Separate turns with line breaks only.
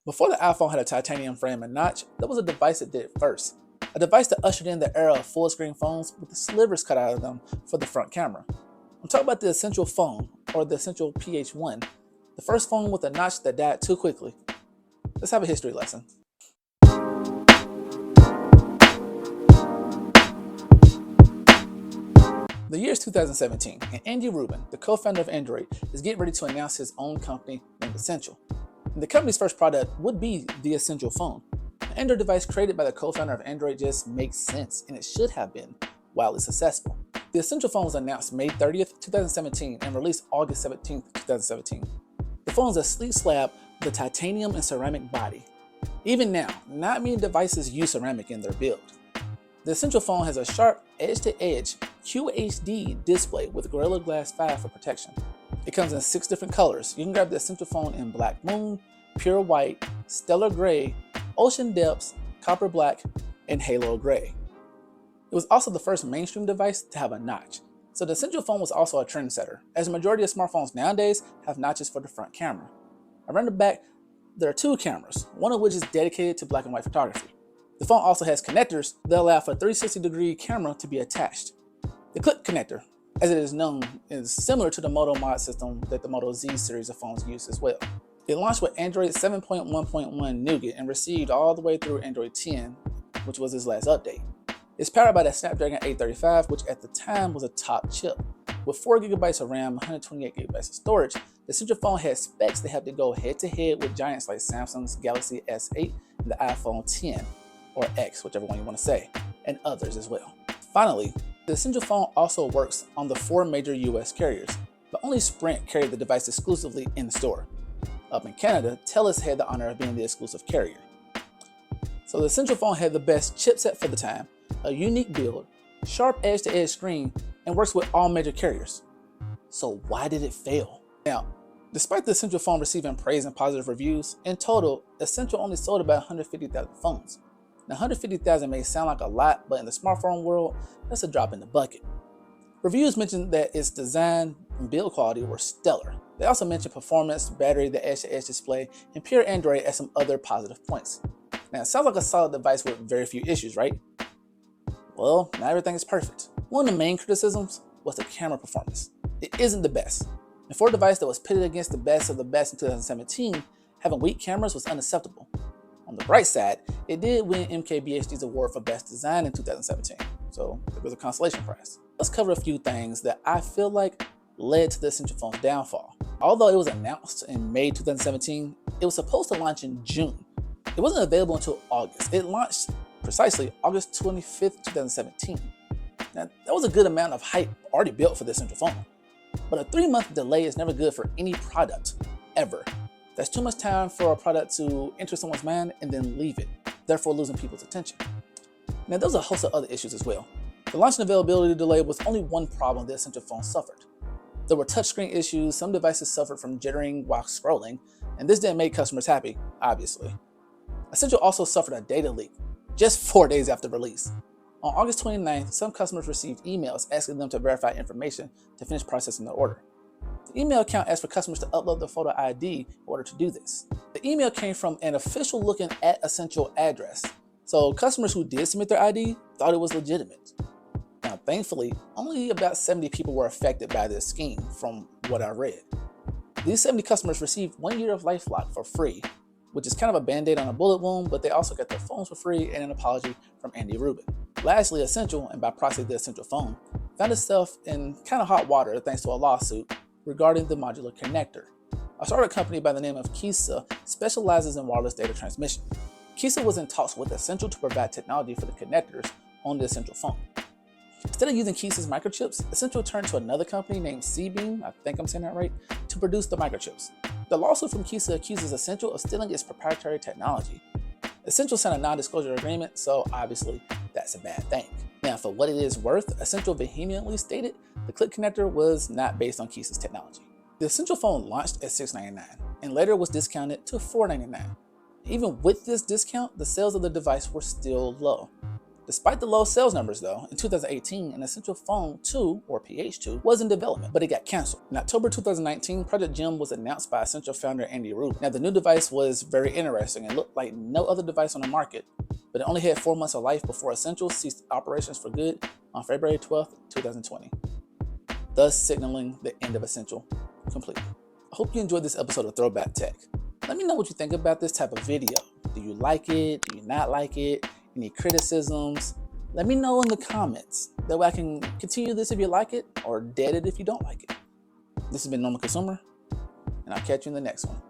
Before the iPhone had a titanium frame and notch, there was a device that did it first. A device that ushered in the era of full-screen phones with the slivers cut out of them for the front camera. I'm talking about the Essential phone, or the Essential PH1, the first phone with a notch that died too quickly. Let's have a history lesson. The year is 2017, and Andy Rubin, the co-founder of Android, is getting ready to announce his own company named Essential. And the company's first product would be the Essential phone. An Android device created by the co-founder of Android just makes sense, and it should have been wildly successful. The Essential phone was announced May 30th, 2017 and released August 17th, 2017. The phone is a sleek slab with a titanium and ceramic body. Even now, not many devices use ceramic in their build. The Essential phone has a sharp edge-to-edge QHD display with Gorilla Glass 5 for protection. It comes in 6 different colors. You can grab the Essential phone in Black Moon, Pure White, Stellar Gray, Ocean Depths, Copper Black, and Halo Gray. It was also the first mainstream device to have a notch. So the Essential phone was also a trendsetter, as the majority of smartphones nowadays have notches for the front camera. Around the back, there are 2 cameras, one of which is dedicated to black and white photography. The phone also has connectors that allow for a 360-degree camera to be attached. The clip connector, as it is known, is similar to the Moto mod system that the Moto Z series of phones use as well. It launched with Android 7.1.1 Nougat and received all the way through Android 10, which was its last update. It's powered by the Snapdragon 835, which at the time was a top chip. With 4GB of RAM, 128GB of storage, the Essential phone had specs that have to go head-to-head with giants like Samsung's Galaxy S8 and the iPhone 10, or X, whichever one you want to say, and others as well. Finally, the Essential phone also works on the 4 major US carriers, but only Sprint carried the device exclusively in store. Up in Canada, TELUS had the honor of being the exclusive carrier. So the Essential phone had the best chipset for the time, a unique build, sharp edge-to-edge screen, and works with all major carriers. So why did it fail? Now, despite the Essential phone receiving praise and positive reviews, in total, Essential only sold about 150,000 phones. Now, 150,000 may sound like a lot, but in the smartphone world, that's a drop in the bucket. Reviews mentioned that its design and build quality were stellar. They also mentioned performance, battery, the edge-to-edge display, and pure Android as some other positive points. Now, it sounds like a solid device with very few issues, right? Well, not everything is perfect. One of the main criticisms was the camera performance. It isn't the best. And for a device that was pitted against the best of the best in 2017, having weak cameras was unacceptable. On the bright side, it did win MKBHD's award for Best Design in 2017, so it was a consolation prize. Let's cover a few things that I feel like led to the Essential phone's downfall. Although it was announced in May 2017, it was supposed to launch in June. It wasn't available until August. It launched precisely August 25th, 2017. Now, that was a good amount of hype already built for the Essential phone. But a 3-month delay is never good for any product, ever. That's too much time for a product to enter someone's mind and then leave it, therefore losing people's attention. Now, there was a host of other issues as well. The launch and availability delay was only one problem the Essential phone suffered. There were touchscreen issues, some devices suffered from jittering while scrolling, and this didn't make customers happy, obviously. Essential also suffered a data leak just 4 days after release. On August 29th, some customers received emails asking them to verify information to finish processing their order. The email account asked for customers to upload the photo ID in order to do this. The email came from an official looking @Essential address, so customers who did submit their ID thought it was legitimate. Now, thankfully, only about 70 people were affected by this scheme from what I read. These 70 customers received 1 year of LifeLock for free, which is kind of a band-aid on a bullet wound, but they also got their phones for free and an apology from Andy Rubin. Lastly, Essential, and by proxy the Essential phone, found itself in kind of hot water thanks to a lawsuit regarding the modular connector. A startup company by the name of Kisa specializes in wireless data transmission. Kisa was in talks with Essential to provide technology for the connectors on the Essential phone. Instead of using Kisa's microchips, Essential turned to another company named C-Beam, I think I'm saying that right, to produce the microchips. The lawsuit from Kisa accuses Essential of stealing its proprietary technology. Essential signed a non-disclosure agreement, so obviously that's a bad thing. Now, for what it is worth, Essential vehemently stated the clip connector was not based on Kisa's technology. The Essential phone launched at $699 and later was discounted to $499. Even with this discount, the sales of the device were still low. Despite the low sales numbers though, in 2018, an Essential Phone 2, or PH2, was in development, but it got canceled. In October 2019, Project Gem was announced by Essential founder Andy Rubin. Now the new device was very interesting and looked like no other device on the market, but it only had 4 months of life before Essential ceased operations for good on February 12, 2020, thus signaling the end of Essential completely. I hope you enjoyed this episode of Throwback Tech. Let me know what you think about this type of video. Do you like it? Do you not like it? Any criticisms? Let me know in the comments. That way I can continue this if you like it, or dead it if you don't like it. This has been Normal Consumer, and I'll catch you in the next one.